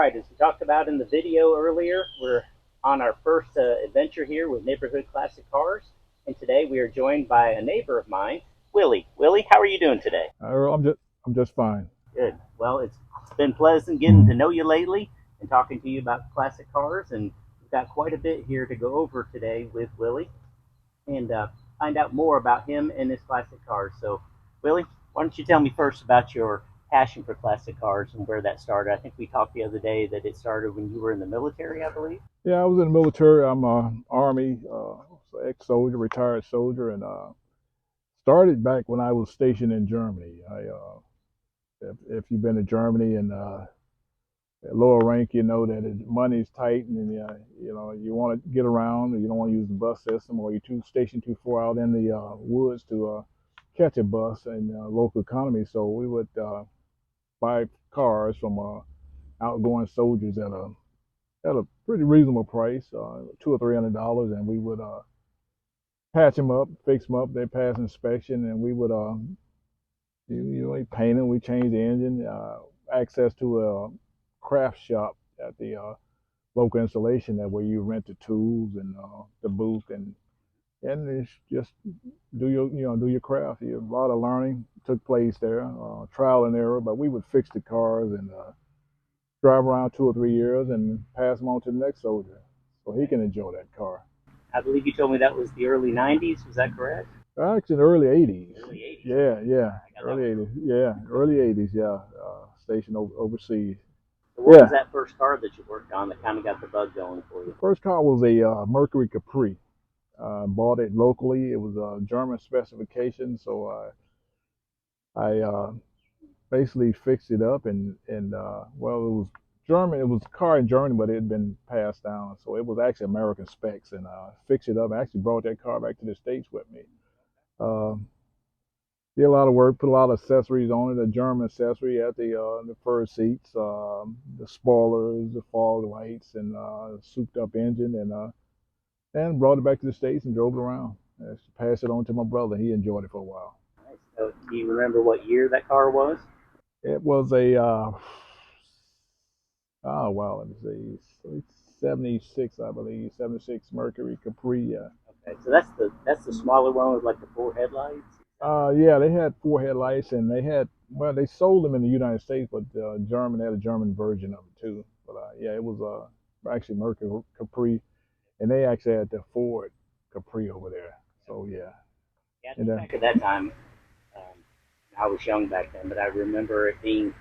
right, as we talked about in the video earlier, we're on our first adventure here with Neighborhood Classic Cars, and today we are joined by a neighbor of mine, Willie. Willie, how are you doing today? I'm just fine. Good. Well, it's been pleasant getting to know you lately and talking to you about classic cars, and we've got quite a bit here to go over today with Willie and find out more about him and his classic cars. So, Willie, why don't you tell me first about your passion for classic cars and where that started? I think we talked the other day that it started when you were in the military, I believe. Yeah, I was in the military. I'm a Army ex-soldier, retired soldier, and started back when I was stationed in Germany. If you've been to Germany and at lower rank, you know that money's tight, and you want to get around. You don't want to use the bus system, or you're too stationed too far out in the woods to catch a bus in local economy. So we would buy cars from outgoing soldiers at a pretty reasonable price, $200 or $300, and we would patch them up, fix them up. They pass inspection, and we would we paint them, we change the engine, access to a craft shop at the local installation that where you rent the tools and the booth and it's just do your craft. A lot of learning took place there, trial and error. But we would fix the cars and drive around 2 or 3 years and pass them on to the next soldier so he can enjoy that car. I believe you told me that was the early 90s. Was that correct? Actually, the early 80s. Early 80s. Yeah, yeah, I got that early one. 80s. Yeah, early 80s. Yeah, stationed overseas. So what was Yeah, that first car that you worked on that kind of got the bug going for the you? first car was a Mercury Capri. Bought it locally. It was a German specification, so I basically fixed it up and well, it was German. It was a car in Germany, but it had been passed down, so it was actually American specs, and fixed it up. I actually brought that car back to the States with me. Uh, did a lot of work, put a lot of accessories on it. A German accessory at the fur seats, the spoilers, the fog lights, and souped up engine, and brought it back to the States and drove it around. I passed it on to my brother. He enjoyed it for a while. Nice. So, do you remember what year that car was? It was a oh wow, let me see, it's 76, I believe, 76 Mercury Capri. Okay, so that's the smaller one with like the four headlights. Is that right? Yeah, they had four headlights, and they sold them in the United States, but German had a German version of it too. But yeah, it was actually Mercury Capri, and they actually had the Ford Capri over there. So yeah, Yeah, I and think back at that time, um, I was young back then, but I remember it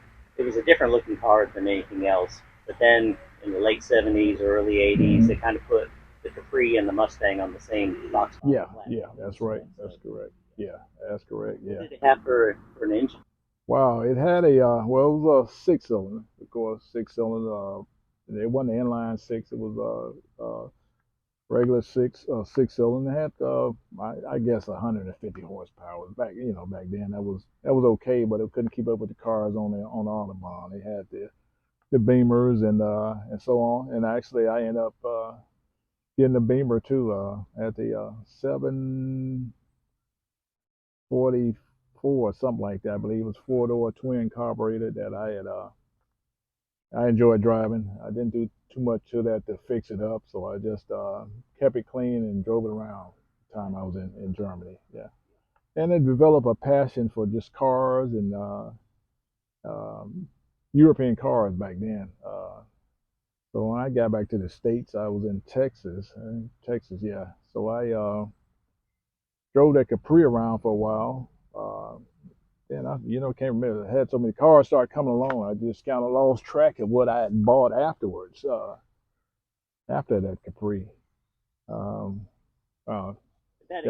was a different looking car than anything else. But then in the late 70s or early 80s, they kind of put the Capri and the Mustang on the same box body yeah, yeah, platform that's right, instead. that's So, correct. Yeah, that's correct. what Yeah. did it have for an engine? Wow, it had a well, it was a six cylinder, of course, six cylinder. It wasn't an inline six; it was a regular six cylinder. It had I guess 150 horsepower. Back then that was okay, but it couldn't keep up with the cars on the autobahn. They had the Beamers and so on. And actually, I ended up getting the Beamer too at the 744, something like that. I believe it was four-door twin carbureted that I enjoyed driving. I didn't do too much to that to fix it up, so I just kept it clean and drove it around the time I was in Germany. Yeah, and I developed a passion for just cars and um, European cars back then. So when I got back to the States, I was in Texas. Texas, yeah. So I drove that Capri around for a while. And I can't remember. I had so many cars start coming along. I just kind of lost track of what I had bought afterwards. After that Capri. Um, uh, yeah,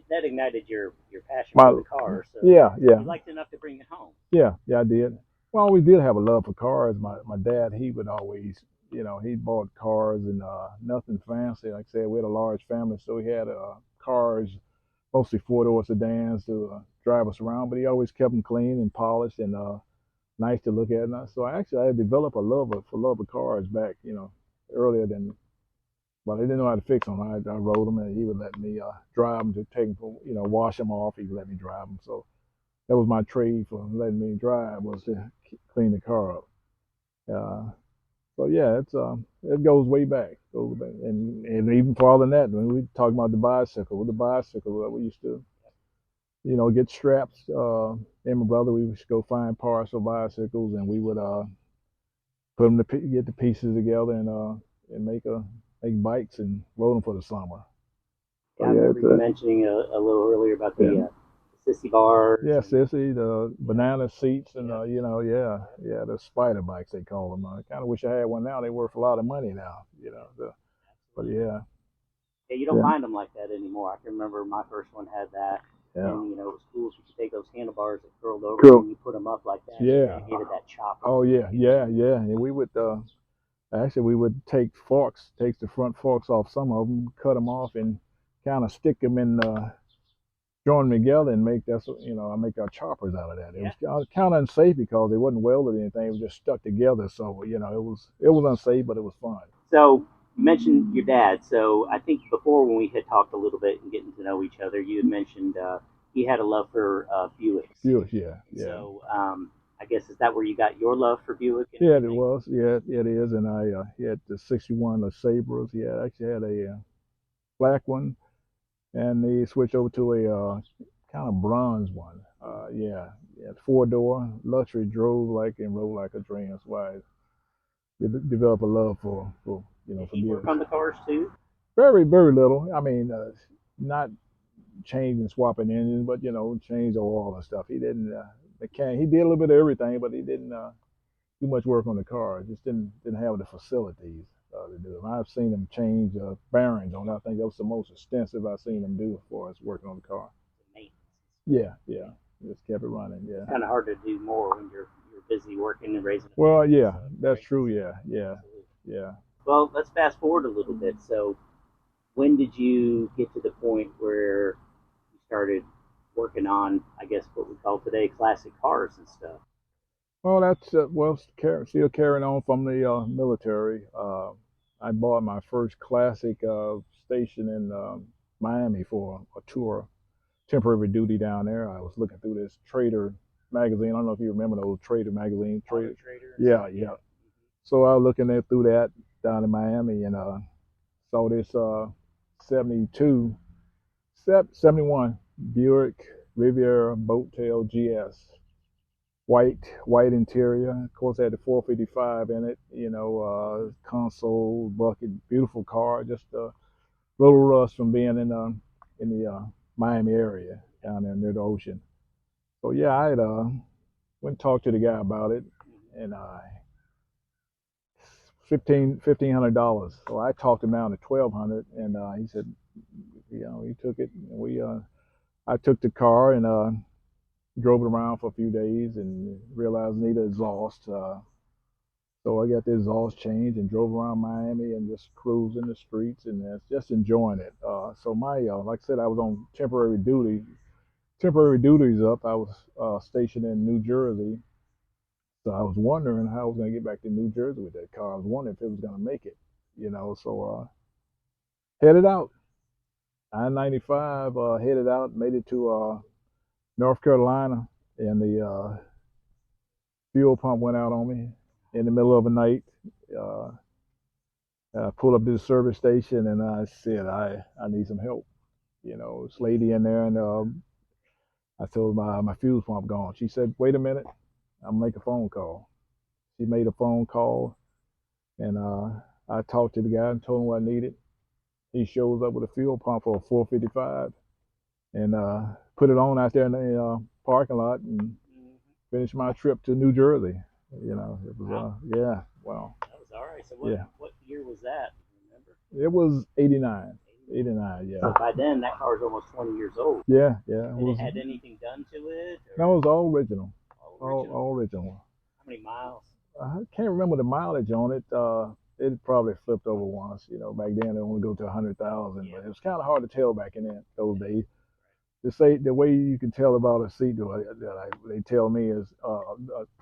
That ignited your passion for my the car. So yeah, yeah, you liked enough to bring it home. yeah, I did. Well, I always did have a love for cars. My dad, he would always, he bought cars and nothing fancy. Like I said, we had a large family, so he had cars, mostly four-door sedans to drive us around. But he always kept them clean and polished and nice to look at. And so I developed a love of cars back, earlier than. But I didn't know how to fix them. I rode them, and he would let me drive them to take them, wash them off. He would let me drive them. So that was my trade for letting me drive, was to clean the car up. Uh, So yeah, it goes way back, and even farther than that. When we talk about the bicycle, with the bicycle, we used to, get straps. And my brother, we used to go find parts for bicycles, and we would put them to get the pieces together and make bikes and load them for the summer. So Yeah, I yeah, remember you mentioning a little earlier about yeah, the sissy bars. yeah, And, sissy, the banana seats, and yeah, yeah, the spider bikes they call them. I kind of wish I had one now. They worth a lot of money now, but absolutely. yeah, Yeah, you don't yeah, find them like that anymore. I can remember my first one had that, yeah. and it was cool. So you could take those handlebars that curled over, and Cool. then you put them up like that, and Yeah. it created that chopper Oh look. yeah, yeah. And we would actually we would take the front forks off some of them, cut them off, and kind of stick them in, join them together and I make our choppers out of that. It Yeah. was kind of unsafe because they wasn't welded or anything. It was just stuck together. So it was unsafe, but it was fun. So you mentioned your dad. So I think before when we had talked a little bit and getting to know each other, you had mentioned he had a love for Buicks. Buick, yeah, yeah. So I guess is that where you got your love for Buick and Yeah, it everything? was. Yeah, it is. And he had the '61 LeSabres. He actually had a black one, and he switched over to a kind of bronze one. Yeah, 4-door luxury, drove like and rode like a dream. That's why I developed a love Did for he work Buick. on the cars too? Very very little. I mean, not changing swapping engines, but change oil and stuff. He didn't He did a little bit of everything, but he didn't do much work on the car. Just didn't have the facilities to do it. I've seen him change bearings on it. I think that was the most extensive I've seen him do as far as working on the car. Maintenance. Yeah, yeah. Just kept it running. It's Yeah. kind of hard to do more when you're busy working and raising a Well, family. yeah, So it's that's great to true. see. Yeah, yeah, Absolutely. yeah. Well, let's fast forward a little bit. So when did you get to the point where you started working on, I guess, what we call today classic cars and stuff? Well, that's still carrying on from the military. I bought my first classic station in Miami for a tour, temporary duty down there. I was looking through this Trader magazine. I don't know if you remember those Trader magazine. Auto Trader. Trader and Yeah, stuff. yeah. Yeah. So I was looking there through that down in Miami and saw this 72, 71 Buick Riviera boat tail GS. White interior. Of course, it had the 455 in it. Console, bucket, beautiful car. Just a little rust from being in the Miami area down there near the ocean. So yeah, I had went and talked to the guy about it, and $1,500. So I talked him down to 1,200, and he said, he took it. And I took the car and drove it around for a few days and realized it needed exhaust. So I got the exhaust changed and drove around Miami and just cruising the streets and just enjoying it. So like I said, I was on temporary duty. Temporary duties up. I was stationed in New Jersey. So I was wondering how I was going to get back to New Jersey with that car. I was wondering if it was going to make it, So headed out. I-95 headed out, made it to North Carolina, and the fuel pump went out on me in the middle of the night. Uh, I pulled up to the service station and I said, I need some help. This lady in there, and I told her my fuel pump gone. She said, wait a minute, I'll make a phone call. She made a phone call, and I talked to the guy and told him what I needed. He shows up with a fuel pump for a 455 and put it on out there in the parking lot and Mm-hmm. finished my trip to New Jersey. It was, Wow. yeah, well, That was all right. So yeah. what year was that? Do you remember? It was 89. 89. 89, yeah. So by then that car was almost 20 years old. Yeah, yeah. Had it had anything done to it? That Or was all original. all All, original? all original. How many miles? I can't remember the mileage on it. It probably flipped over once. Back then it only go to 100,000, Yeah. but it was kind of hard to tell back in those days. To say the way you can tell about a seat they tell me is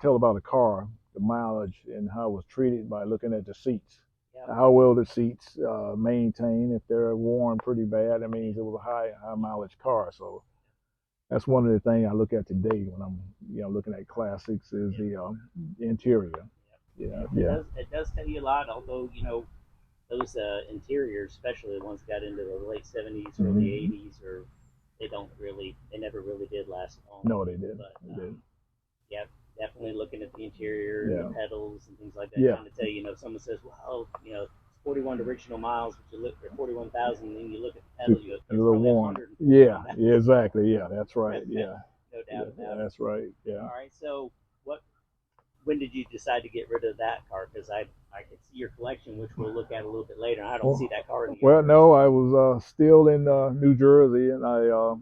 tell about a car, the mileage and how it was treated by looking at the seats. Yeah. How well the seats maintain. If they're worn pretty bad, that means it was a high mileage car. So that's one of the things I look at today when I'm looking at classics is the interior. Yeah, It yeah. does. It does tell you a lot. Although those interiors, especially the ones got into the late '70s, early Hmm. '80s, or they never really did last long. No, they didn't. But They didn't. yeah, definitely looking at the interior and the Yeah, pedals and things like that, yeah. kind of tell if someone says, well, it's 41 original miles, but you look at 41,000, and then you look at the pedal, you go, You there's were probably warned. Yeah, 141,000. yeah, exactly. Yeah, that's right. Yeah, No yeah, doubt about it. that's right. Yeah. All right, so when did you decide to get rid of that car? Because I can see your collection, which we'll look at a little bit later. And I don't see Well, that car in the well, yard. no, So I was still in New Jersey, and I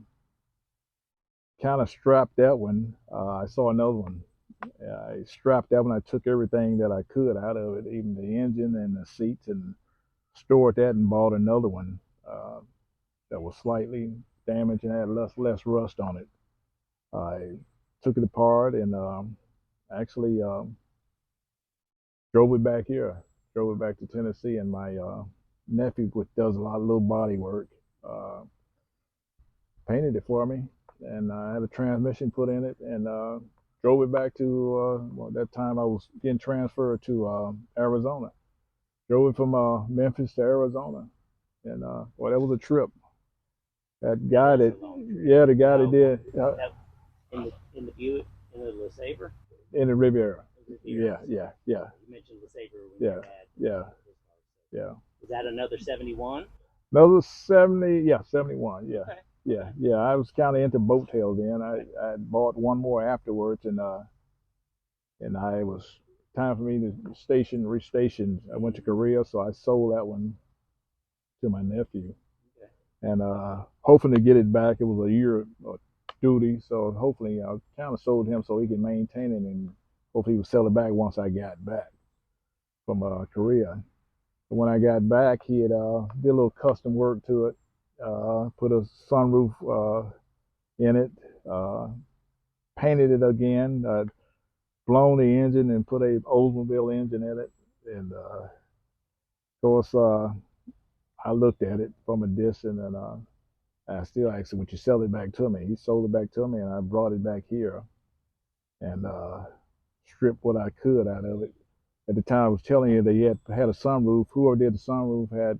kind of strapped that one. I saw another one. I strapped that one. I took everything that I could out of it, even the engine and the seats, and stored that and bought another one uh, that was slightly damaged and had less rust on it. I took it apart and actually drove it back here, drove it back to Tennessee, and my nephew, which does a lot of little body work, uh, painted it for me, and I had a transmission put in it, and drove it back to. Well, that time I was getting transferred to Arizona. Drove it from Memphis to Arizona, and well, that was a trip. That that guy is a that, long trip. yeah, the guy that Now, did that in the Buick, in the LeSabre, in the Riviera. the Riviera. Yeah, So yeah, yeah, you mentioned LeSabre when yeah, your dad yeah, his car. yeah. So is that another 71? Another 70, yeah, 71, yeah, Okay. yeah, Okay. yeah. I was kind of into boat tails then. Okay. I bought one more afterwards, and I was time for me to restation. I went to Korea, so I sold that one to my nephew, Okay. and hoping to get it back. It was a year duty, so hopefully I kind of sold him so he can maintain it, and hopefully he would sell it back once I got back from Korea. When I got back, he had did a little custom work to it, put a sunroof in it, uh, painted it again, blown the engine and put a Oldsmobile engine in it, and of course I looked at it from a distance, and I still asked him, "Would you sell it back to me?" He sold it back to me, and I brought it back here and stripped what I could out of it. At the time, I was telling you they had a sunroof. Whoever did the sunroof had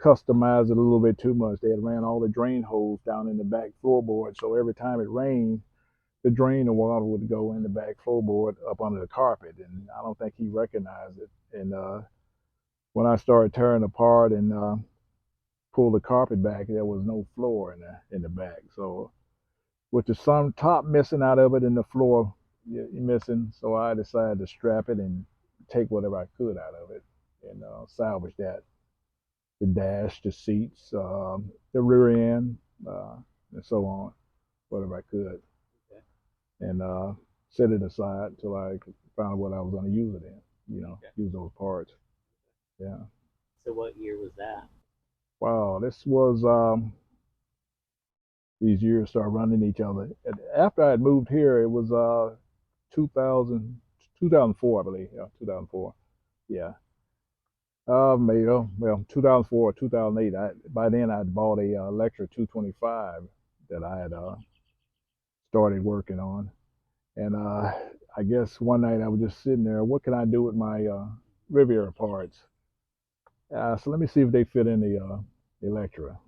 customized it a little bit too much. They had ran all the drain holes down in the back floorboard, so every time it rained, the drain of water would go in the back floorboard up under the carpet, and I don't think he recognized it. And when I started tearing apart and pulled the carpet back, there was no floor in the back. So with the sun top missing out of it and the floor missing, so I decided to strap it and take whatever I could out of it and salvage that. The dash, the seats, the rear end, and so on, whatever I could, Okay. and set it aside until I could find out what I was going to use it in. Okay. Use those parts. Yeah. So what year was that? Wow, this was these years start running each other. After I had moved here, it was 2000, 2004, I believe. Yeah, 2004. Yeah. Maybe, well, 2004, 2008. By then I'd bought a Electra 225 that I had started working on. And I guess one night I was just sitting there, what can I do with my Riviera parts? So let me see if they fit in the Electra.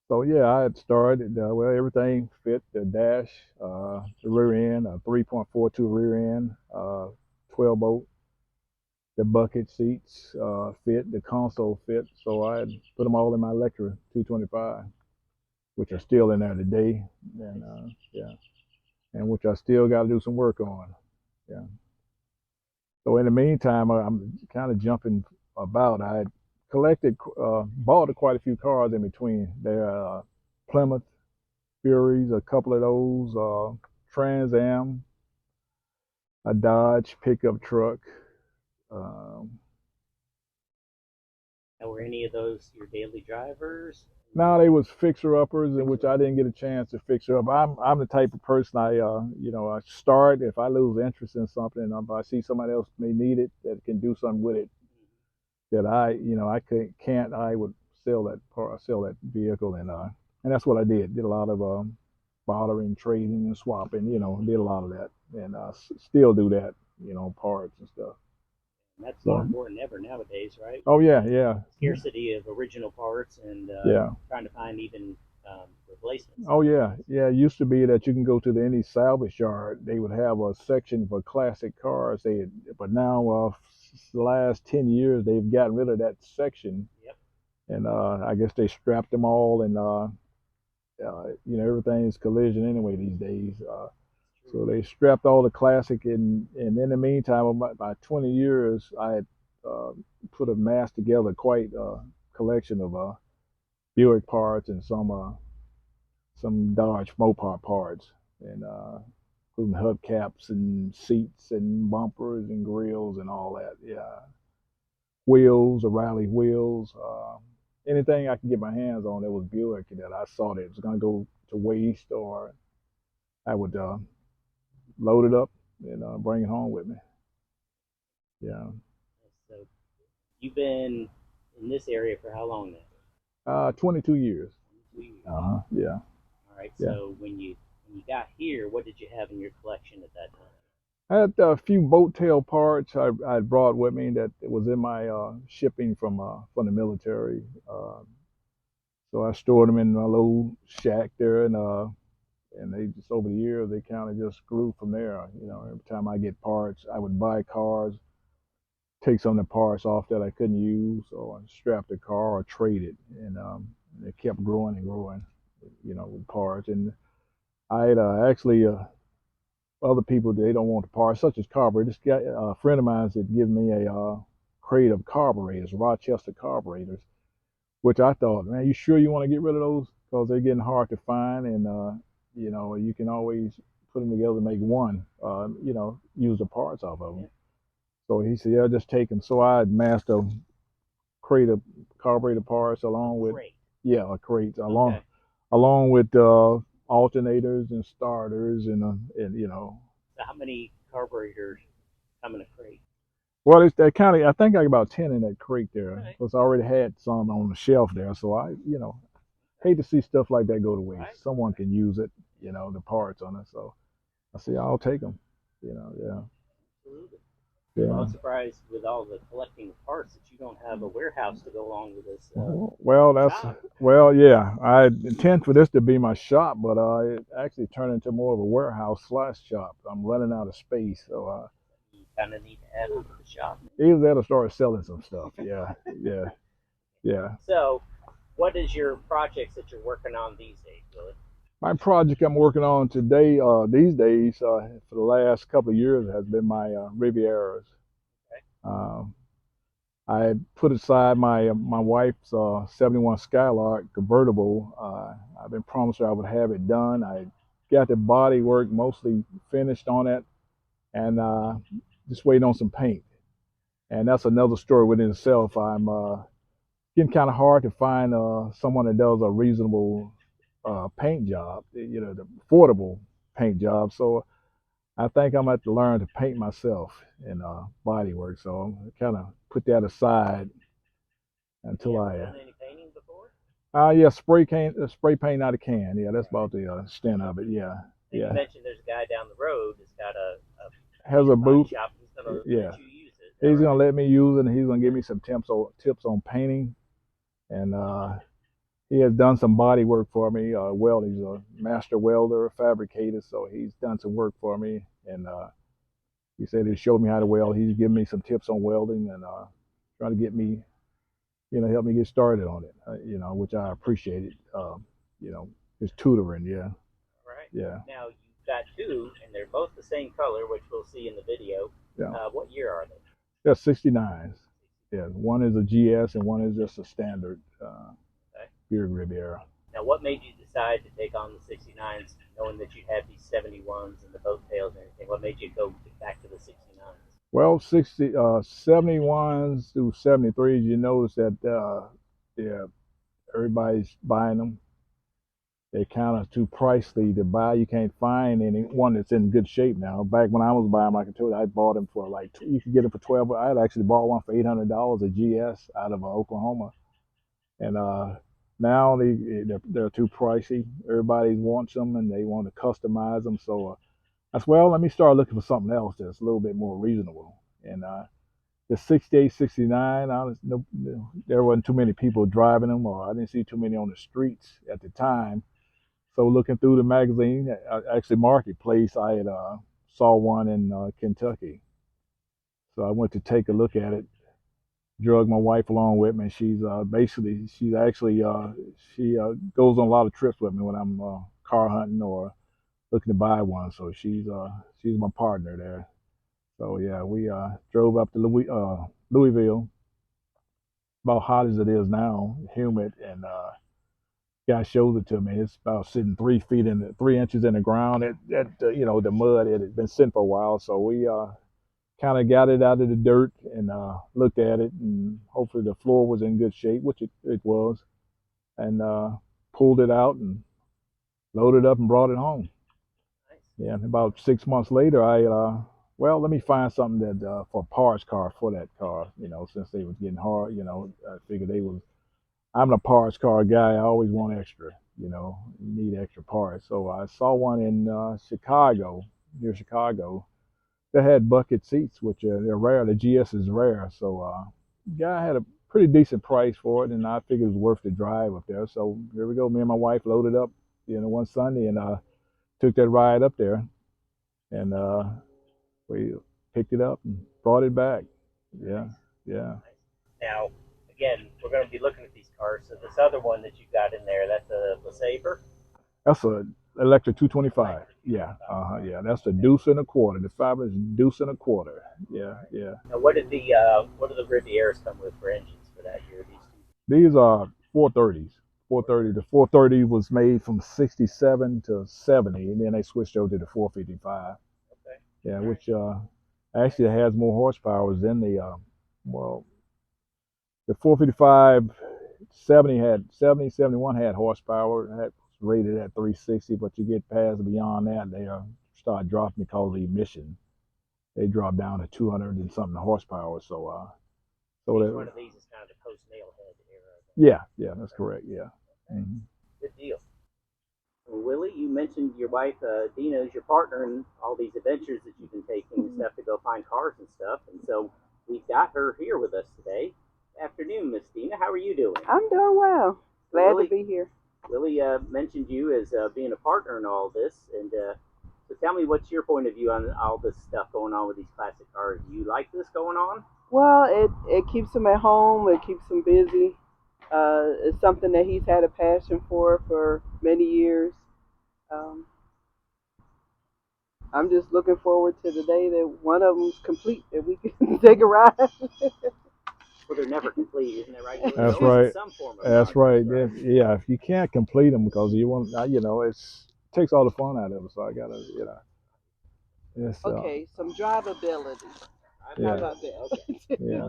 So yeah, I had started. Well, everything fit: the dash, the rear end, a 3.42 rear end, 12 bolt. The bucket seats fit. The console fit. So I had put them all in my Electra 225, which are Okay. still in there today, and Nice. yeah, and which I still got to do some work on. Yeah. So in the meantime, I'm kind of jumping about. I collected, bought quite a few cars in between. There, Plymouth Furies, a couple of those, Trans Am, a Dodge pickup truck. Um, Now, were any of those your daily drivers? Now they was fixer uppers, in which I didn't get a chance to fixer up. I'm the type of person I start if I lose interest in something, and if I see somebody else may need it that can do something with it that I can't, I would sell that part, sell that vehicle, and that's what I did. Did a lot of bartering, trading, and swapping. Did a lot of that, and still do that. parts and stuff. And that's more So, important than ever nowadays, right? oh yeah, yeah, Scarcity of original parts and yeah. trying to find even replacements. Oh yeah, yeah. It used to be that you can go to any salvage yard. They would have a section for classic cars. But now, the last 10 years, they've gotten rid of that section, Yep. and I guess they strapped them all, and everything's collision anyway these days. So they strapped all the classic, and in the meantime, about 20 years, I had uh, put a mass together, quite a collection of Buick parts and some Dodge Mopar parts, and including hubcaps and seats and bumpers and grills and all that. Yeah, wheels, O'Reilly wheels, anything I could get my hands on that was Buick that I saw that was going to go to waste, or I would load it up and bring it home with me. Yeah. So you've been in this area for how long now? 22 years. 2 years. Yeah. All right. Yeah. So when you got here, what did you have in your collection at that time? I had a few boat tail parts I brought with me that was in my shipping from the military. So I stored them in my little shack there, and they just over the years they kind of just grew from there. Every time I get parts, I would buy cars, take some of the parts off that I couldn't use, or strap the car or trade it, and it kept growing and growing, with parts. And I had actually other people, they don't want the parts, such as carburetors. This guy, a friend of mine, had given me a crate of carburetors, Rochester carburetors, which I thought, man, you sure you want to get rid of those? Because they're getting hard to find, and you can always put them together to make one, use the parts off of them. So he said, yeah, just take them. So I amassed a crate of carburetor parts along with, yeah, a crate along with alternators and starters So how many carburetors come in a crate? Well, it's that kind of. I think I got about 10 in that crate there, Right. because I already had some on the shelf there. So I, hate to see stuff like that go to waste. Right. Someone can use it, the parts on it. So I say I'll take them. Yeah. Absolutely. Yeah. Well, I'm surprised with all the collecting of parts that you don't have a warehouse to go along with this. Yeah. I intend for this to be my shop, but it actually turned into more of a warehouse / shop. I'm running out of space, so you kind of need to add on to the shop. either that or start selling some stuff. Yeah. So, what is your projects that you're working on these days, Willie? My project I'm working on today, these days, for the last couple of years, has been my Rivieras. Okay. I had put aside my wife's '71 Skylark convertible. I've been promised her I would have it done. I got the body work mostly finished on it, and just waiting on some paint. And that's another story within itself. I'm getting kind of hard to find someone that does a reasonable paint job, the affordable paint job. So I think I'm going to have to learn to paint myself in body work. So I'm kind of put that aside until you ever done any painting before? Yeah, spray paint out of can. Yeah, that's about the extent of it. Yeah. And you mentioned there's a guy down the road that's got has a booth. Shop. He's going to Yeah. let you use it. He's going to let me use it, and he's going to give me some tips on painting. And he has done some body work for me. He's a master welder, fabricator, so he's done some work for me. And he said he showed me how to weld. He's given me some tips on welding and trying to get me, help me get started on it. Which I appreciated. His tutoring. Yeah. Right. Yeah. Now you've got two, and they're both the same color, which we'll see in the video. Yeah. What year are they? They're 69s. Yeah. One is a GS and one is just a standard Buick Rivieras. Now, what made you decide to take on the 69s, knowing that you had these 71s and the boat tails and everything? What made you go back to the 69s? Well, 71s through 73s, you notice that everybody's buying them. They're kind of too pricey to buy. You can't find any one that's in good shape now. Back when I was buying, like I told you, I bought them for you could get them for 12. I had actually bought one for $800, a GS out of Oklahoma, and now they're too pricey. Everybody wants them and they want to customize them. So I said, well, let me start looking for something else that's a little bit more reasonable. And the 68, 69, there wasn't too many people driving them, or I didn't see too many on the streets at the time. So looking through the magazine, actually Marketplace, I had saw one in Kentucky. So I went to take a look at it, drug my wife along with me. And she's actually she goes on a lot of trips with me when I'm car hunting or looking to buy one. So she's my partner there. So yeah, we drove up to Louisville, about hot as it is now, humid, and guy shows it to me. It's about sitting 3 feet 3 inches in the ground. The mud, it had been sitting for a while. So we kind of got it out of the dirt and looked at it, and hopefully the floor was in good shape, which it was, and pulled it out and loaded up and brought it home. Yeah, and about 6 months later, well, let me find something that for a parts car for that car. Since they was getting hard, I figured I'm a parts car guy. I always want extra. You need extra parts. So I saw one in Chicago, near Chicago, that had bucket seats, which they're rare. The GS is rare. So guy had a pretty decent price for it, and I figured it was worth the drive up there. So here we go. Me and my wife loaded up, one Sunday, and took that ride up there, and we picked it up and brought it back. Yeah, yeah. Now, again, we're going to be looking at these cars. So this other one that you got in there, that's a LeSabre? That's a electric 225. Yeah, yeah. That's the deuce and a quarter. The fabulous deuce and a quarter. Yeah, yeah. Now, what do the Rivieras come with for engines for that year? These are 430s. 430. The 430 was made from 67 to 70, and then they switched over to the 455. Okay. Yeah, which actually has more horsepower than well, the 455 71 had horsepower. That was rated at 360, but you get past beyond that, they start dropping because of the emission. They drop down to 200 and something horsepower. So one of these is kind of the post nailhead era. Yeah, that's correct. Yeah. Okay. Mm-hmm. Good deal. Well, Willie, you mentioned your wife Dina is your partner in all these adventures that you've been taking and stuff to go find cars and stuff, and so we've got her here with us today. Afternoon, Miss Dina. How are you doing? I'm doing well. Glad to be here. Willie mentioned you as being a partner in all this, and so tell me, what's your point of view on all this stuff going on with these classic cars? Do you like this going on? Well, it keeps him at home. It keeps him busy. It's something that he's had a passion for many years. I'm just looking forward to the day that one of them's complete, that we can take a ride. Well, they're never complete, isn't that right? That's right. Some form of That's right. Yeah, if you can't complete them because you want, it takes all the fun out of it. So I gotta, Okay, some drivability. Yeah. How about that? Okay. Yeah.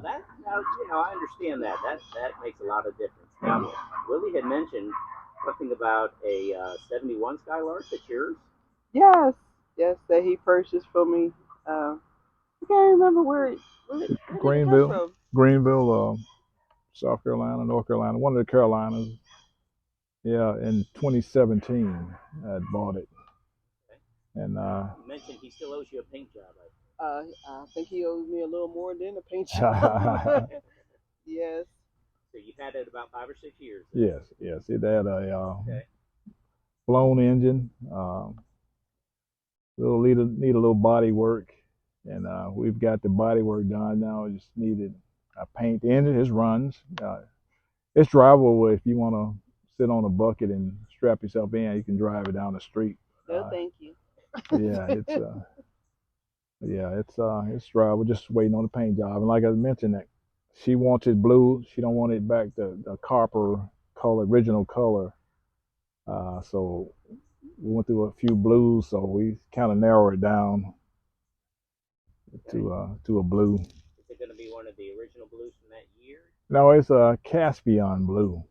I understand that. That makes a lot of difference. Now, Willie had mentioned something about a 71 Skylark. That's yours? Yes, that he purchased for me. I can't remember where Greenville, South Carolina, North Carolina, one of the Carolinas. Yeah, in 2017, I bought it. Okay. And you mentioned he still owes you a paint job. I think he owes me a little more than a paint job. Yes. So you've had it about 5 or 6 years. Yes. It had a blown engine. Need a little body work, and we've got the body work done now. Just needed a paint. The engine runs. It's drivable if you want to sit on a bucket and strap yourself in. You can drive it down the street. No, thank you. It's drivable. Just waiting on the paint job. And like I mentioned, that she wants it blue. She don't want it back the copper color, original color. So we went through a few blues, so we kind of narrowed it down to a blue. Is it going to be one of the original blues from that year? No, it's a Caspian blue.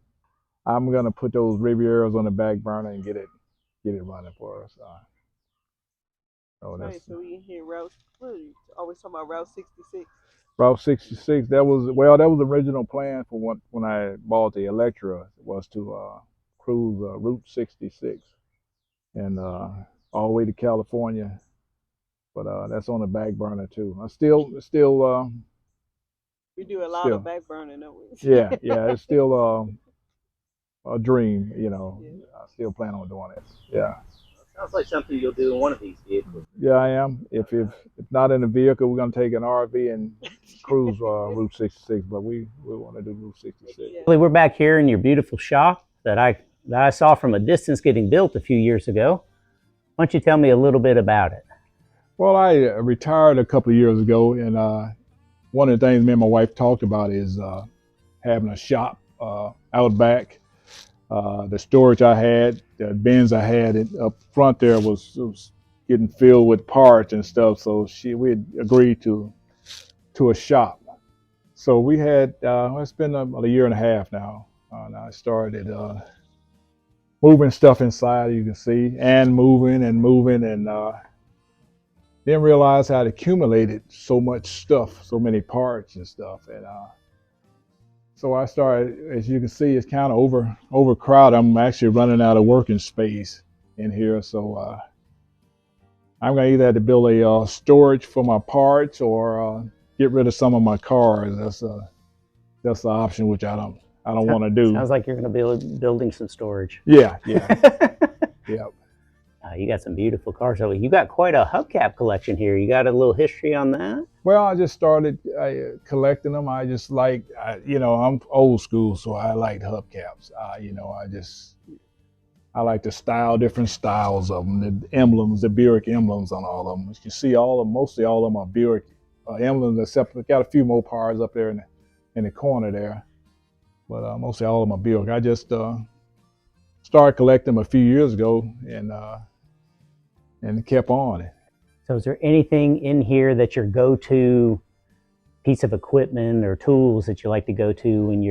I'm gonna put those Rivieras on the back burner and get it running for us. So we in here always talking about Route 66. Route 66. That was the original plan for when I bought the Electra, was to cruise Route 66 and all the way to California but that's on the back burner too. I still We do a lot still of back burning, don't we? yeah, it's still a dream. You know, Yeah. I still plan on doing it. Yeah. Sounds like something you'll do in one of these vehicles. Yeah, I am. If not in a vehicle, we're gonna take an RV and cruise Route 66. But we want to do Route 66. Yeah. We're back here in your beautiful shop that I saw from a distance getting built a few years ago. Why don't you tell me a little bit about it? Well, I retired a couple of years ago, and one of the things me and my wife talked about is having a shop out back. The storage I had, the bins I had up front there was getting filled with parts and stuff. So we had agreed to a shop. So we had it's been about a year and a half now, and I started moving stuff inside. You can see, and moving and didn't realize how it accumulated so much stuff, so many parts and stuff, and so I started, as you can see, it's kind of overcrowded. I'm actually running out of working space in here, so I'm going to either have to build a storage for my parts or get rid of some of my cars. That's the option, which I don't want to do. Sounds like you're going to be building some storage. Yeah. Yeah. You got some beautiful cars. So you got quite a hubcap collection here. You got a little history on that? Well, I just started collecting them. I just like, I'm old school, so I like hubcaps. I like to style different styles of them, the emblems, the Buick emblems on all of them. You can see mostly all of them are Buick emblems, except we got a few more parts up there in the corner there. But mostly all of them are Buick. I just started collecting them a few years ago and kept on. So is there anything in here that your go-to piece of equipment or tools that you like to go to when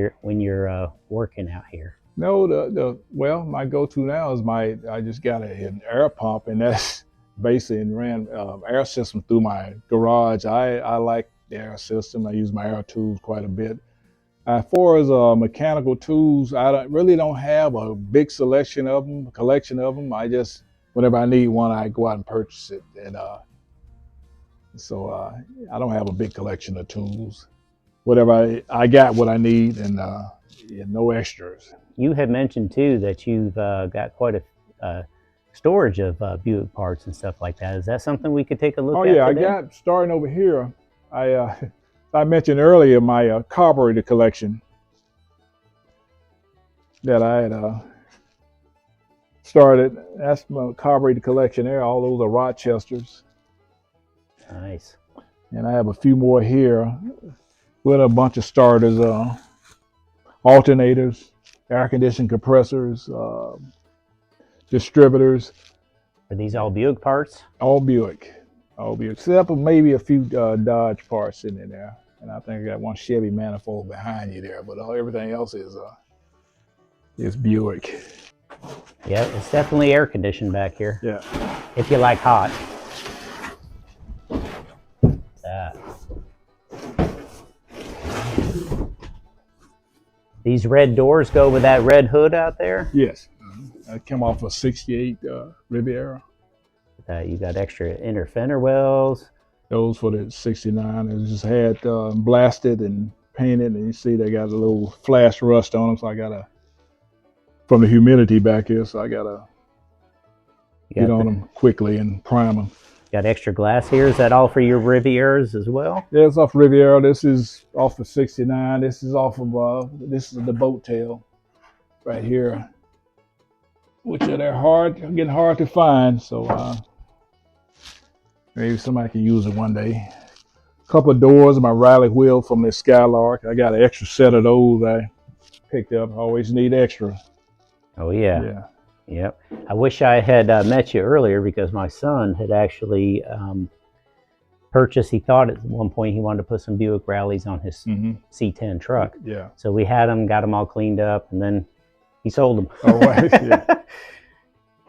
you're working out here? No, well, my go-to now is I just got an air pump, and that's basically ran air system through my garage. I like the air system. I use my air tools quite a bit. As far as mechanical tools, I really don't have a big collection of them. I just, whenever I need one, I go out and purchase it. And so I don't have a big collection of tools. Whatever I got what I need, and no extras. You had mentioned too that you've got quite a storage of Buick parts and stuff like that. Is that something we could take a look at? Oh yeah, today? I got starting over here. I mentioned earlier my carburetor collection that I had started. That's my carburetor collection there. All those are Rochesters. Nice. And I have a few more here with a bunch of starters, alternators, air conditioning compressors, distributors. Are these all Buick parts? All Buick, except for maybe a few Dodge parts sitting in there. And I think I got one Chevy manifold behind you there, but everything else is Buick. Yeah, it's definitely air conditioned back here. Yeah. If you like hot. These red doors go with that red hood out there? Yes. I came off a 68 Riviera. You got extra inner fender wells. Those for the 69. It just had blasted and painted, and you see they got a little flash rust on them, so from the humidity back here, so I gotta get on them quickly and prime them. Got extra glass here. Is that all for your Rivieras as well? Yeah, it's off Riviera. This is off of 69. This is off of this is the boat tail right here, which they're getting hard to find. So maybe somebody can use it one day. A couple of doors, my rally wheel from the Skylark. I got an extra set of those I picked up. I always need extra. Oh yeah. Yeah. Yep. I wish I had met you earlier, because my son had actually purchased, he thought at one point he wanted to put some Buick rallies on his C10 truck. Yeah. So we had them, got them all cleaned up, and then he sold them. Oh, right. Yeah.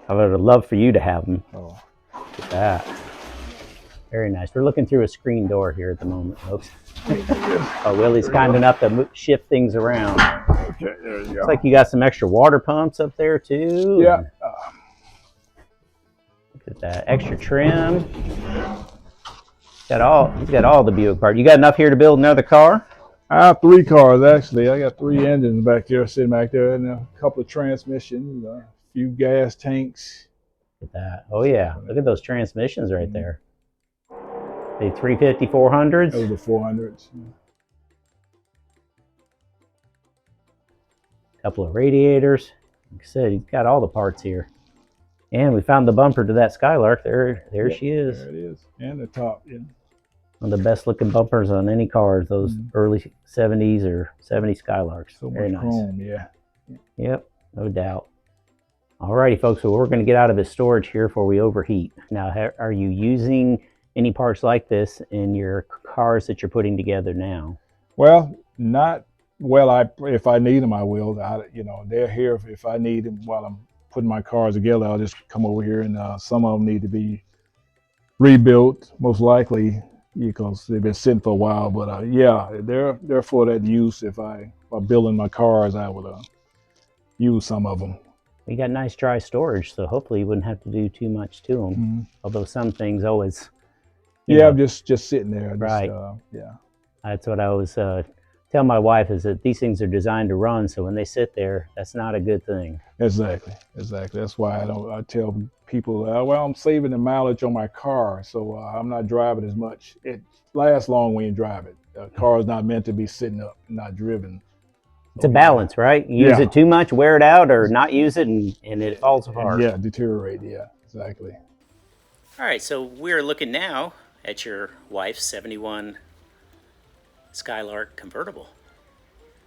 I would have loved for you to have them. Oh. Look at that. Very nice. We're looking through a screen door here at the moment, folks. Oh, Willy's kind enough to shift things around. Okay, there you go. Looks like you got some extra water pumps up there too. Yeah. Look at that extra trim. He's got all the Buick parts. You got enough here to build another car? I have 3 cars actually. I got 3 engines back there, sitting back there, and a couple of transmissions, a few gas tanks. Look at that. Oh yeah, look at those transmissions right there. The 350 400s. Those are 400s. Couple of radiators. Like I said, he's got all the parts here. And we found the bumper to that Skylark. There Yep, she is. There it is, and the top. Yeah. One of the best looking bumpers on any cars. Those early 70s or 70 Skylarks. So very much nice. chrome, yeah. Yep, no doubt. Alrighty, folks. So we're going to get out of his storage here before we overheat. Now, are you using any parts like this in your cars that you're putting together now? Well, not well. If I need them, I will. They're here if I need them while I'm putting my cars together. I'll just come over here, and some of them need to be rebuilt, most likely, because they've been sitting for a while. But yeah, they're for that use. If I'm building my cars, I would use some of them. We got nice dry storage, so hopefully you wouldn't have to do too much to them. Although some things always. I'm just sitting there. Right. Yeah. That's what I always tell my wife, is that these things are designed to run, so when they sit there, that's not a good thing. Exactly. That's why I tell people, well, I'm saving the mileage on my car, so I'm not driving as much. It lasts long when you drive it. A car is not meant to be sitting up, not driven. It's a balance, right? You use it too much, wear it out, or not use it, and it falls apart. Yeah, deteriorate. Yeah, exactly. All right, so we're looking now at your wife's 71 Skylark convertible.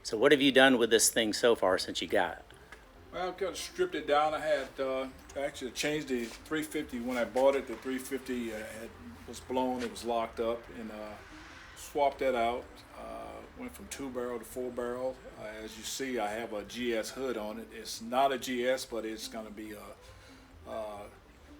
So what have you done with this thing so far since you got it? Well, I've kind of stripped it down. I had actually changed the 350 when I bought it. The 350 was blown, it was locked up, and swapped that out. Went from 2-barrel to 4-barrel. As you see, I have a GS hood on it. It's not a GS, but it's going to be a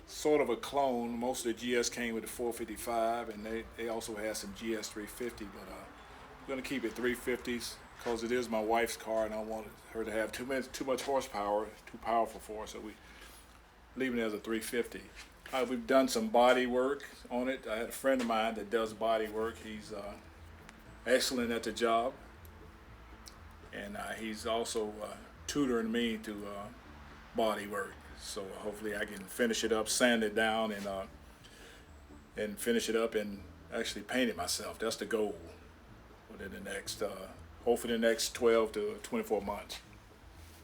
sort of a clone. Most of the GS came with the 455, and they also had some GS 350, but I'm going to keep it 350s because it is my wife's car, and I want her to have too much horsepower, too powerful for her, so we leaving it as a 350. We've done some body work on it. I had a friend of mine that does body work. He's excellent at the job, and he's also tutoring me to body work. So hopefully I can finish it up, sand it down, and finish it up and actually paint it myself. That's the goal within the next, hopefully the next 12 to 24 months.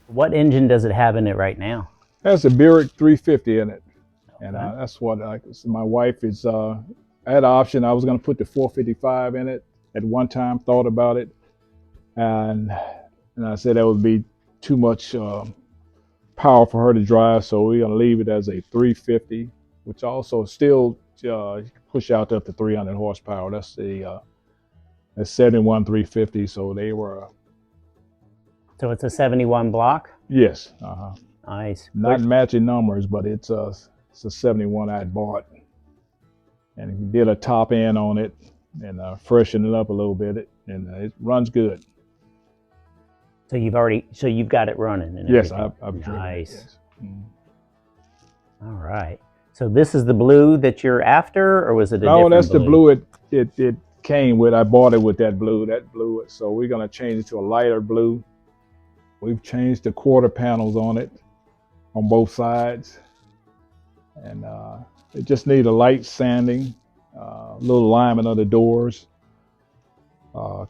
What engine does it have in it right now? That's a Buick 350 in it, and that's what my wife is. I had an option. I was going to put the 455 in it at one time. Thought about it, and I said that would be too much power for her to drive, so we're going to leave it as a 350, which also still push out to up to 300 horsepower. That's the 71 350. So they were. So it's a 71 block? Yes. Nice. Not matching numbers, but it's a 71 I bought, and we did a top end on it and freshened it up a little bit, and it runs good. So you've got it running and yes, everything. I've driven nice. it, yes. All right. So this is the blue that you're after, or was it a different blue? No, that's the blue it came with. I bought it with that blue. So we're gonna change it to a lighter blue. We've changed the quarter panels on it on both sides, and it just need a light sanding, a little alignment of the doors,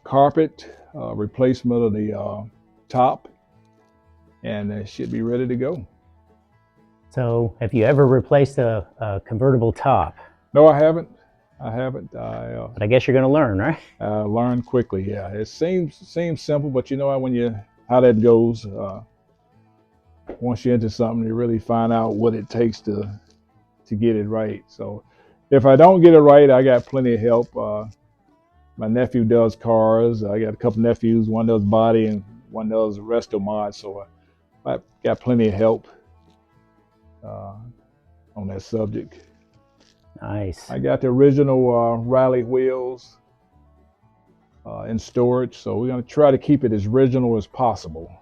carpet, replacement of the top, and it should be ready to go. So have you ever replaced a convertible top? No, I haven't. But I guess you're going to learn, right? Learn quickly, yeah. It seems simple, but you know how that goes. Once you're into something, you really find out what it takes to get it right. So if I don't get it right, I got plenty of help. My nephew does cars. I got a couple nephews. One does body and one does resto mod. So I've got plenty of help on that subject. Nice. I got the original rally wheels in storage, so we're going to try to keep it as original as possible.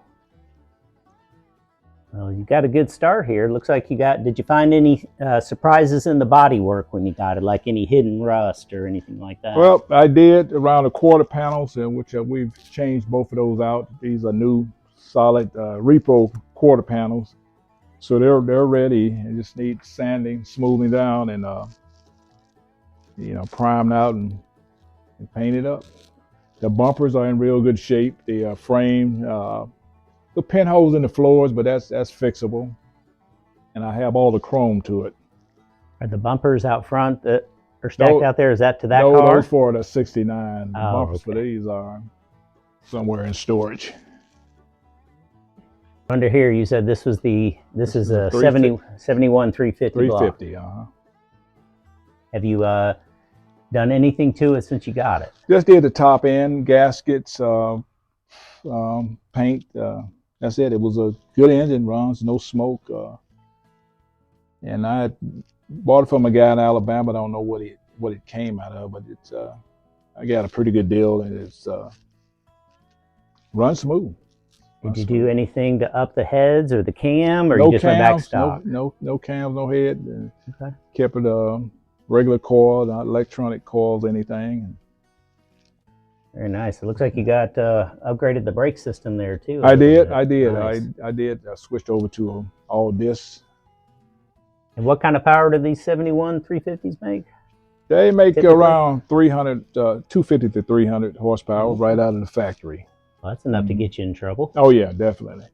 Well, you got a good start here. Looks like you got. Did you find any surprises in the body work when you got it, like any hidden rust or anything like that? Well, I did around the quarter panels, in which we've changed both of those out. These are new, solid repo quarter panels, so they're ready. They just need sanding, smoothing down, and primed out and painted up. The bumpers are in real good shape. The frame, the pinholes in the floors, but that's fixable. And I have all the chrome to it. Are the bumpers out front that are stacked out there? Is that to that car? No, those for the 69. The bumpers okay. for these are somewhere in storage. Under here, you said this is a 71 350 block. 350, Have you done anything to it since you got it? Just did the top end, gaskets, paint. That's it. It was a good engine, runs, no smoke. And I bought it from a guy in Alabama. I don't know what it came out of, but it's I got a pretty good deal, and it's runs smooth. Did you do anything to up the heads or the cam, or no you just cams, went back stock? No cams, no head. Okay. Kept it regular coil, not electronic coils, anything. Very nice. It looks like you got upgraded the brake system there too. I did. Nice. I did. I switched over to all discs. And what kind of power do these 71 350s make? They make Typically? around 250 to 300 horsepower right out of the factory. Well, that's enough to get you in trouble. Oh yeah, definitely.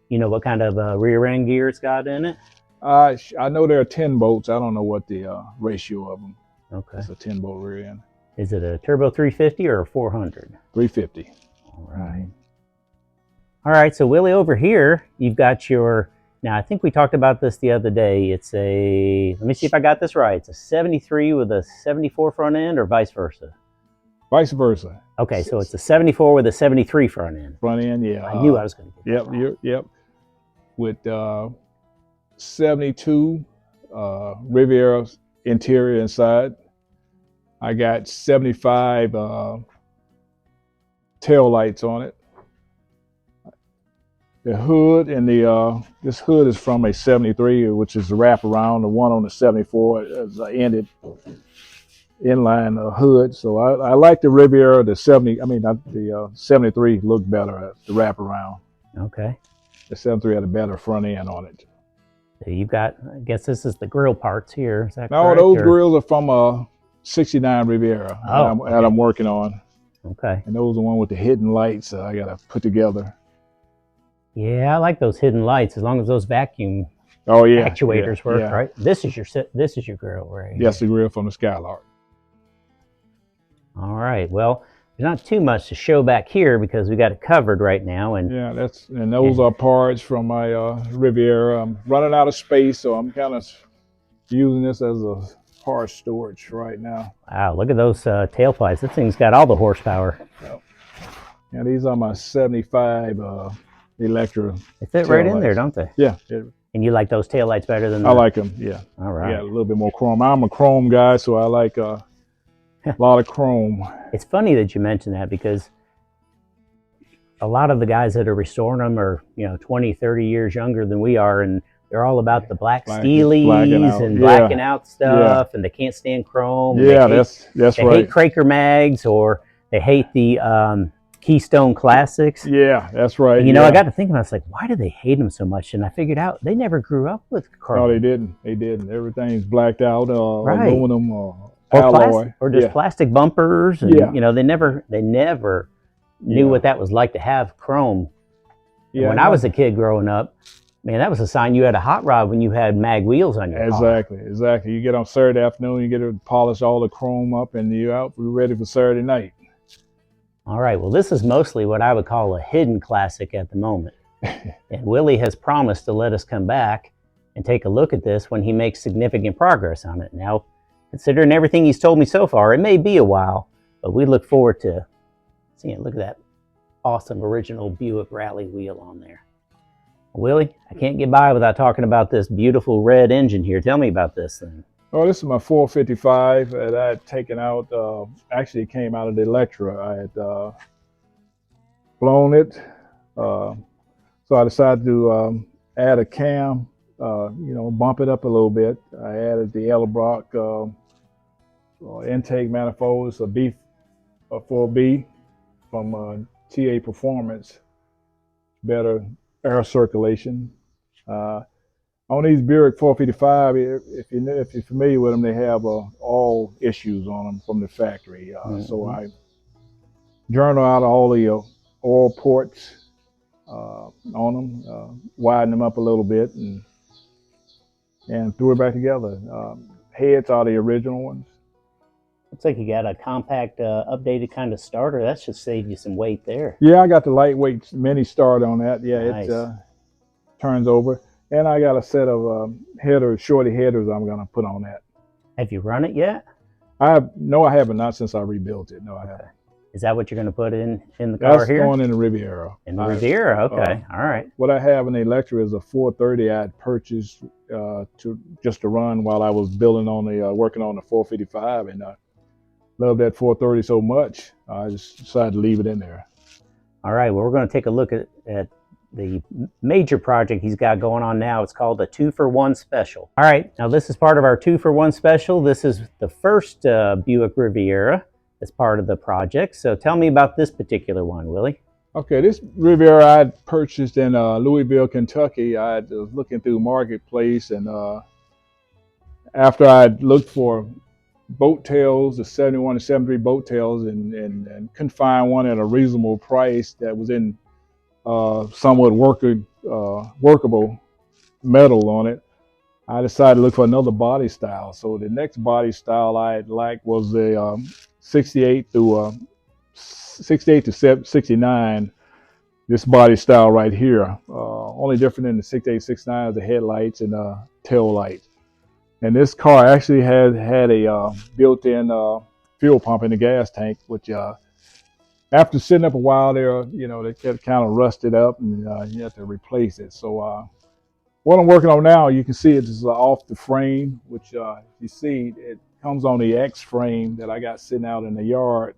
You know what kind of rear end gear it's got in it? I know there are 10 bolts. I don't know what the ratio of them. Okay. It's a 10 bolt rear end. Is it a turbo 350 or a 400? 350. All right. All right. So Willie, over here, you've got your. Now I think we talked about this the other day. It's a. Let me see if I got this right. It's a 73 with a 74 front end, or vice versa. Vice versa. Okay, so it's a 74 with a 73 front end. Front end, yeah. I knew I was going to get that. Yep. With 72 Riviera interior inside. I got 75 tail lights on it. The hood and this hood is from a 73, which is the wraparound. The one on the 74 is ended inline hood. So I like the Riviera. The 73 looked better at the wraparound. Okay. The 73 had a better front end on it. So you've got, I guess this is the grill parts here. Is that no, correct? Those grills are from a 69 Riviera that I'm working on. Okay. And those are the one with the hidden lights I got to put together. Yeah, I like those hidden lights as long as those vacuum actuators work, right? This is your grill, right? Yes, the grill from the Skylark. All right. Well, there's not too much to show back here because we got it covered right now. And yeah, those are parts from my Riviera. I'm running out of space, so I'm kind of using this as a parts storage right now. Wow, look at those tailpipes. This thing's got all the horsepower. Yeah, these are my 75 Electra. They fit right in there, don't they? Yeah. And you like those taillights better than I like them, yeah. All right. Yeah, a little bit more chrome. I'm a chrome guy, so I like a lot of chrome. It's funny that you mention that because a lot of the guys that are restoring them are, 20, 30 years younger than we are, and they're all about the black steelies and blacking out stuff, and they can't stand chrome. Yeah, that's right. They hate Craker mags, or they hate the Keystone Classics. Yeah, that's right. And, I got to thinking, I was like, why do they hate them so much? And I figured out they never grew up with chrome. No, they didn't. Everything's blacked out, right. aluminum, alloy, or just plastic bumpers. And, they never knew what that was like to have chrome. Yeah, when I was a kid growing up, man, that was a sign you had a hot rod when you had mag wheels on your car. Exactly. You get on Saturday afternoon, you get to polish all the chrome up, and you're out. We're ready for Saturday night. All right. Well, this is mostly what I would call a hidden classic at the moment. And Willie has promised to let us come back and take a look at this when he makes significant progress on it. Now, considering everything he's told me so far, it may be a while, but we look forward to seeing it. Look at that awesome original Buick rally wheel on there. Willie, I can't get by without talking about this beautiful red engine here. Tell me about this thing. Oh, this is my 455 that I had taken out. Actually, it came out of the Electra. I had blown it. So I decided to add a cam, you know, bump it up a little bit. I added the Edelbrock intake manifolds, a B4B from TA Performance, better air circulation. On these Buick 455, if you're familiar with them, they have all issues on them from the factory. So I journal out all the oil ports on them, widen them up a little bit, and threw it back together. Heads are the original ones. Looks like you got a compact, updated kind of starter. That should save you some weight there. Yeah, I got the lightweight mini starter on that. Yeah, nice. It turns over. And I got a set of headers, shorty headers I'm going to put on that. Have you run it yet? No, I haven't. Not since I rebuilt it. No, I haven't. Is that what you're going to put in the car here? That's going in the Riviera. In the Riviera, okay. All right. What I have in the Electra is a 430 I had purchased just to run while I was building on the working on the 455, and I love that 430 so much, I just decided to leave it in there. All right. Well, we're going to take a look at the major project he's got going on now. It's called a 2-for-1 special. All right. Now, this is part of our 2-for-1 special. This is the first Buick Riviera as part of the project. So tell me about this particular one, Willie. Okay, this Riviera I had purchased in Louisville, Kentucky. I was looking through Marketplace, and after I looked for boat tails, the 71 and 73 boat tails, and couldn't find one at a reasonable price that was in somewhat workable metal on it, I decided to look for another body style. So the next body style I liked was the 68 to 69. This body style right here. Only different than the 68, 69 is the headlights and tail lights. And this car actually had a built-in fuel pump in the gas tank, which after sitting up a while there, you know, they kept kind of rusted up, and you have to replace it. So what I'm working on now, you can see it is off the frame, which you see it comes on the X frame that I got sitting out in the yard.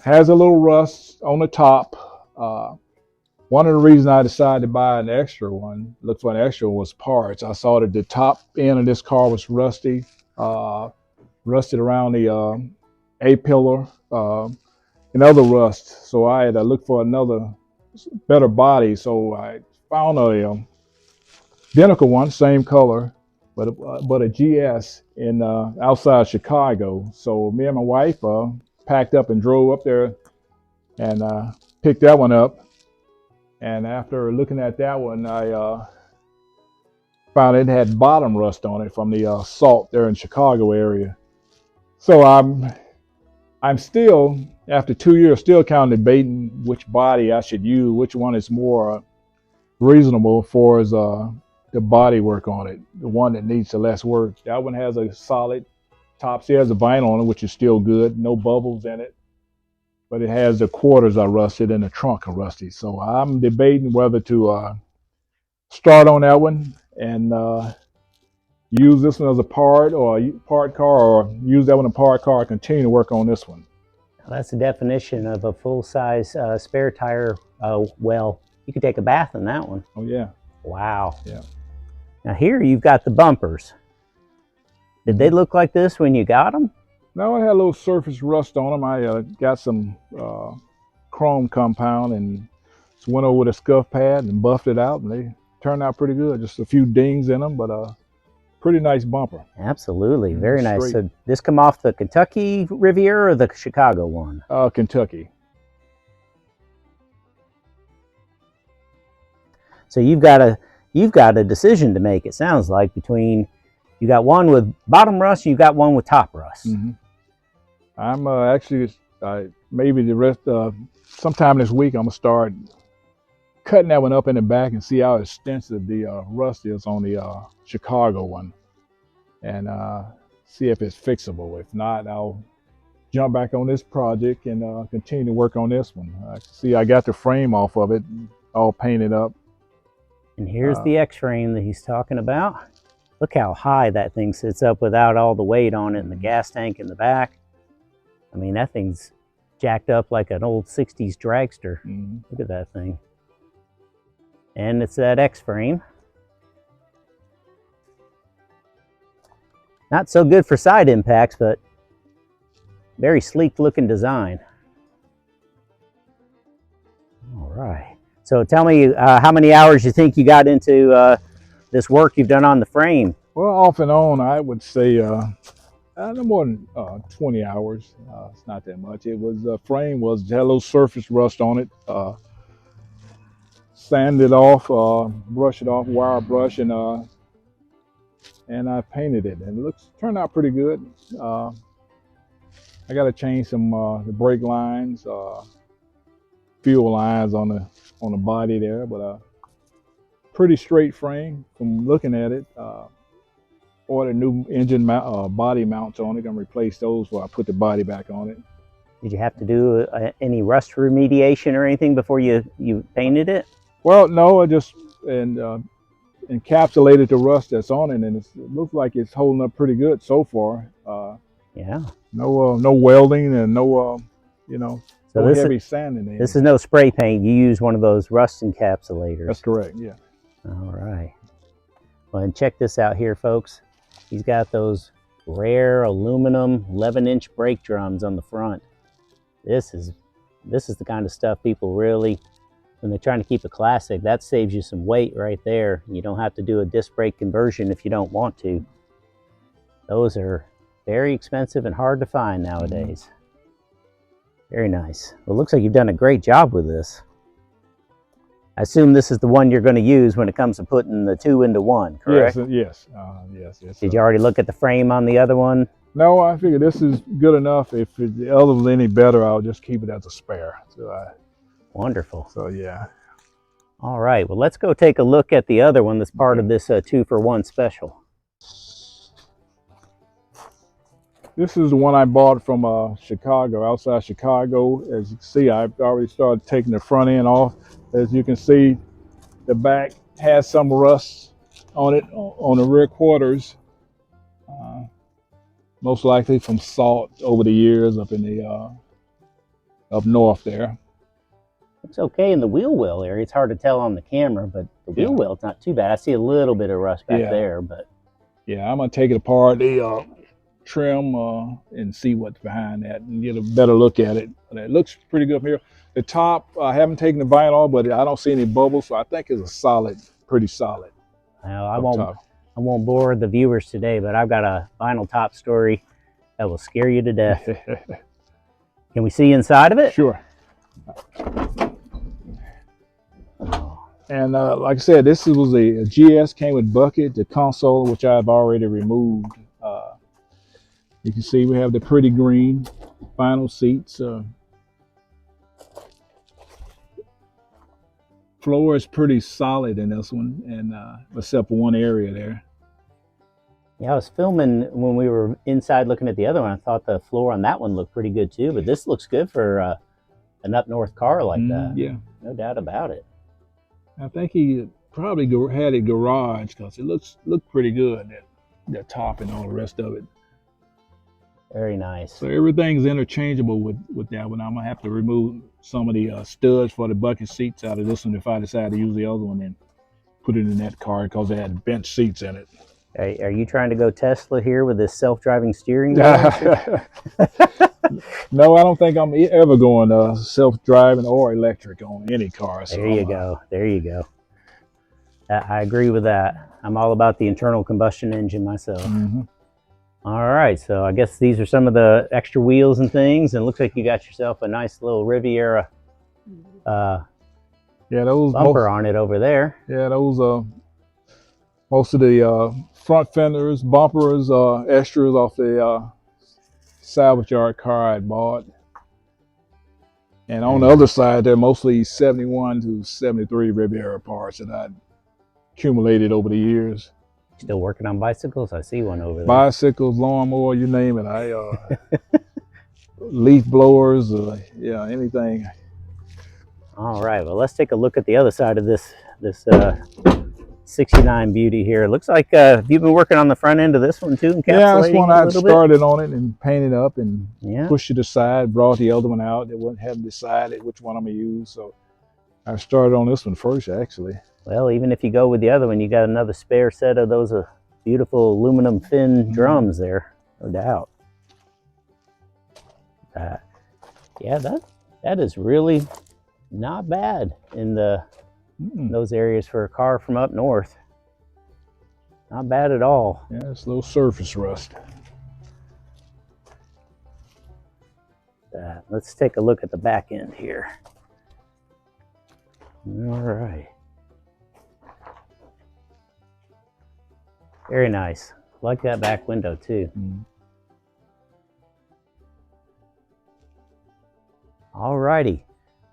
Has a little rust on the top. One of the reasons I decided to buy an extra one, look for an extra one, was parts. I saw that the top end of this car was rusty, rusted around the A-pillar, and other rust. So I had to look for another better body. So I found a identical one, same color, but a GS in outside Chicago. So me and my wife packed up and drove up there and picked that one up. And after looking at that one, I found it had bottom rust on it from the salt there in Chicago area. So I'm still, after 2 years, still kind of debating which body I should use, which one is more reasonable for the body work on it, the one that needs the less work. That one has a solid top. See, it has a vinyl on it, which is still good, no bubbles in it. But it has the quarters are rusted and the trunk are rusty. So I'm debating whether to start on that one and use this one as a part car, or use that one as a part car and continue to work on this one. That's the definition of a full-size spare tire well. You could take a bath in that one. Oh, yeah. Wow. Yeah. Now here you've got the bumpers. Did they look like this when you got them? No, I had a little surface rust on them. I got some chrome compound and just went over with a scuff pad and buffed it out, and they turned out pretty good. Just a few dings in them, but pretty nice bumper. Absolutely, very nice. Straight. So this come off the Kentucky Riviera or the Chicago one? Kentucky. So you've got a decision to make. It sounds like between you got one with bottom rust, you got one with top rust. Mm-hmm. I'm actually maybe the rest sometime this week I'm gonna start cutting that one up in the back and see how extensive the rust is on the Chicago one, and see if it's fixable. If not, I'll jump back on this project and continue to work on this one. See, I got the frame off of it, all painted up. And here's the X-frame that he's talking about. Look how high that thing sits up without all the weight on it, and the gas tank in the back. I mean, that thing's jacked up like an old 60s dragster. Mm-hmm. Look at that thing. And it's that X frame. Not so good for side impacts, but very sleek looking design. All right. So tell me how many hours you think you got into this work you've done on the frame? Well, off and on, I would say no more than 20 hours. It's not that much. It was frame had a little surface rust on it. Sand it off, brush it off, wire brush, and I painted it, and it turned out pretty good. I got to change some the brake lines, fuel lines on the body there, but pretty straight frame from looking at it. Ordered new engine body mounts on it. Gonna replace those before I put the body back on it. Did you have to do any rust remediation or anything before you painted it? Well, no, I just encapsulated the rust that's on it, and it looks like it's holding up pretty good so far. Yeah. No welding and no So no heavy sanding in. This is no spray paint. You use one of those rust encapsulators. That's correct. Yeah. All right. Well, and check this out here, folks. He's got those rare aluminum 11-inch brake drums on the front. This is the kind of stuff people really, when they're trying to keep it classic, that saves you some weight right there. You don't have to do a disc brake conversion if you don't want to. Those are very expensive and hard to find nowadays. Very nice. Well, it looks like you've done a great job with this. I assume this is the one you're going to use when it comes to putting the two into one, correct? Yes. Did you already look at the frame on the other one? No, I figured this is good enough. If the other was any better, I'll just keep it as a spare. Wonderful. So yeah. All right. Well, let's go take a look at the other one that's part of this 2-for-1 special. This is the one I bought from Chicago, outside Chicago. As you can see, I've already started taking the front end off. As you can see, the back has some rust on it, on the rear quarters. Most likely from salt over the years up in the up north there. It's okay in the wheel well area. It's hard to tell on the camera, but the wheel well, it's not too bad. I see a little bit of rust back there, but yeah, I'm gonna take it apart, the trim, and see what's behind that, and get a better look at it. But it looks pretty good from here. The top, I haven't taken the vinyl off, but I don't see any bubbles, so I think it's a solid, pretty solid. Well, I won't bore the viewers today, but I've got a vinyl top story that will scare you to death. Can we see inside of it? Sure. And like I said, this was a GS, came with bucket, the console, which I've already removed. You can see we have the pretty green vinyl seats. Floor is pretty solid in this one, and except for one area there. Yeah, I was filming when we were inside looking at the other one. I thought the floor on that one looked pretty good too, but this looks good for an up north car like that. Yeah, no doubt about it. I think he probably had it garage because it looked pretty good. The top and all the rest of it. Very nice. So everything's interchangeable with that one. I'm gonna have to remove some of the studs for the bucket seats out of this one if I decide to use the other one and put it in that car because they had bench seats in it. Are you trying to go Tesla here with this self-driving steering wheel? No, I don't think I'm ever going self-driving or electric on any car. So there you go. There you go. I agree with that. I'm all about the internal combustion engine myself. Mm-hmm. All right, so I guess these are some of the extra wheels and things, and it looks like you got yourself a nice little Riviera those bumper on it over there. Yeah, those most of the front fenders, bumpers, extras off the salvage yard car I bought. And on the other side, they're mostly 71 to 73 Riviera parts that I accumulated over the years. Still working on bicycles? I see one over there. Bicycles, lawnmower, you name it. Leaf blowers, anything. All right, well, let's take a look at the other side of this 69 beauty here. It looks like you've been working on the front end of this one too, encapsulating. Yeah, this one I started on it and painted up and pushed it aside, brought the other one out. Haven't decided which one I'm gonna use, so I started on this one first, actually. Well, even if you go with the other one, you got another spare set of those beautiful aluminum fin drums there, no doubt. Yeah, that is really not bad in those areas for a car from up north. Not bad at all. Yeah, it's a little surface rust. Let's take a look at the back end here. All right. Very nice. Like that back window too. All righty.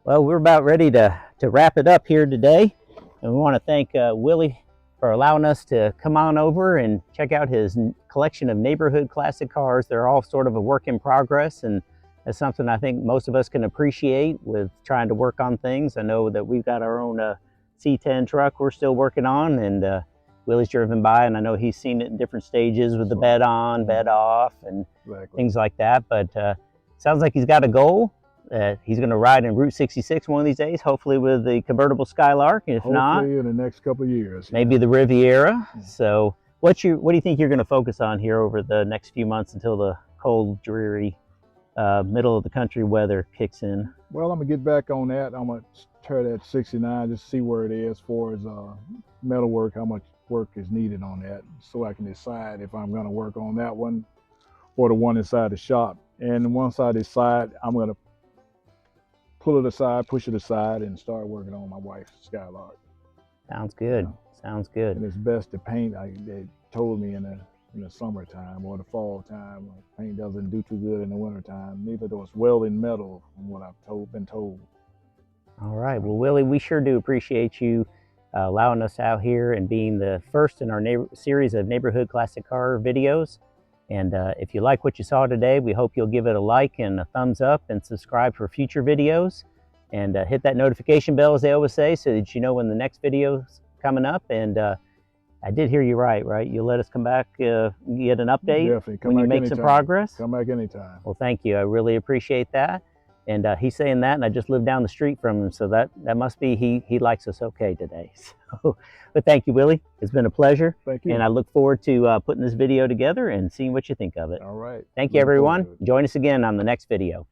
Well, we're about ready to wrap it up here today. And we want to thank Willie for allowing us to come on over and check out his collection of neighborhood classic cars. They're all sort of a work in progress, and that's something I think most of us can appreciate with trying to work on things. I know that we've got our own C10 truck we're still working on, and Willie's driven by, and I know he's seen it in different stages with the bed on, bed off, and things like that. But sounds like he's got a goal. He's going to ride in Route 66 one of these days, hopefully with the convertible Skylark. If hopefully not, in the next couple of years, maybe the Riviera. So what do you think you're going to focus on here over the next few months until the cold, dreary, middle of the country weather kicks in? Well, I'm going to get back on that. I'm going to tear that 69, just see where it is as far as metal work, how much work is needed on that, so I can decide if I'm going to work on that one or the one inside the shop. And once I decide, I'm going to pull it aside, push it aside, and start working on my wife's Skylark. Sounds good. Sounds good. And it's best to paint. They told me in the summertime or the fall time, paint doesn't do too good in the wintertime. Neither does welding metal, from what I've been told. All right. Well, Willie, we sure do appreciate you allowing us out here and being the first in our series of neighborhood classic car videos. And if you like what you saw today, we hope you'll give it a like and a thumbs up and subscribe for future videos. And hit that notification bell, as they always say, so that you know when the next video's coming up. And I did hear you right? You'll let us come back, get an update. Definitely. Come when you back make anytime. some progress. Come back anytime. Well, thank you. I really appreciate that. And he's saying that, and I just live down the street from him, so that must be he likes us okay today. So, but thank you, Willie. It's been a pleasure. Thank you. And I look forward to putting this video together and seeing what you think of it. All right. Thank you, everyone. Join us again on the next video.